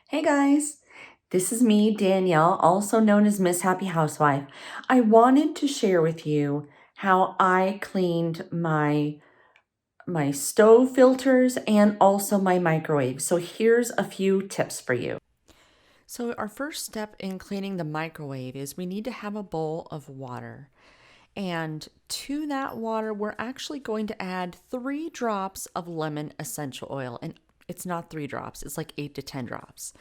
Hey guys, this is me, Danielle, also known as Miss Happy Housewife. I wanted to share with you how I cleaned my stove filters and also my microwave. So here's a few tips for you. So our first step in cleaning the microwave is we need to have a bowl of water. And to that water, we're actually going to add 3 drops of lemon essential oil. And it's not 3 drops, it's like 8 to 10 drops.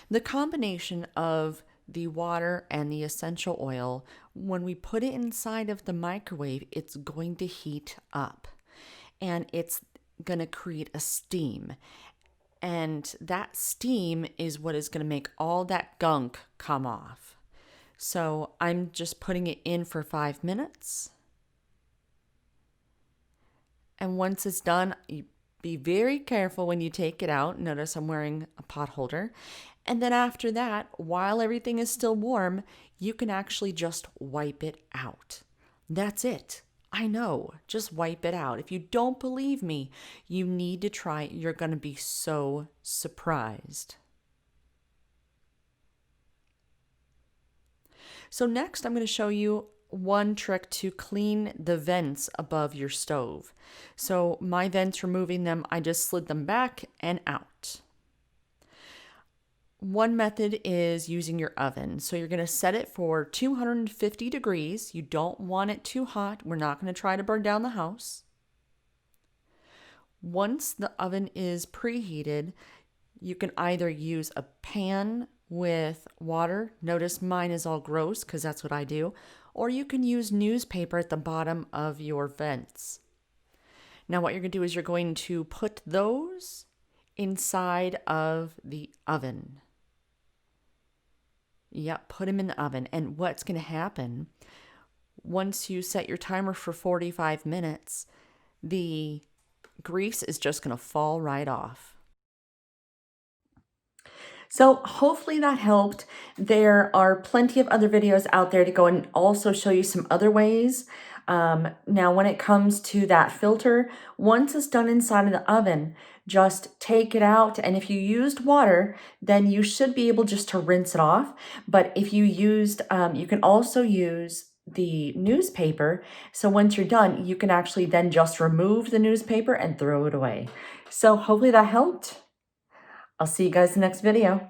The combination of the water and the essential oil, when we put it inside of the microwave, it's going to heat up and it's going to create a steam. And that steam is what is going to make all that gunk come off. So I'm just putting it in for 5 minutes. And once it's done, you be very careful when you take it out. Notice I'm wearing a pot holder. And then after that, while everything is still warm, you can actually just wipe it out. That's it. I know, just wipe it out. If you don't believe me, you need to try it. You're going to be so surprised. So next, I'm going to show you one trick to clean the vents above your stove. So my vents, removing them, I just slid them back and out. One method is using your oven. So you're going to set it for 250 degrees. You don't want it too hot. We're not going to try to burn down the house. Once the oven is preheated, you can either use a pan with water. Notice mine is all gross because that's what I do. Or you can use newspaper at the bottom of your vents. Now what you're going to do is you're going to put those inside of the oven. Yep, put them in the oven. And what's going to happen, once you set your timer for 45 minutes, the grease is just going to fall right off. So hopefully that helped. There are plenty of other videos out there to go and also show you some other ways. Now, when it comes to that filter, once it's done inside of the oven, just take it out. And if you used water, then you should be able just to rinse it off. But if you used, you can also use the newspaper. So once you're done, you can actually then just remove the newspaper and throw it away. So hopefully that helped. I'll see you guys in the next video.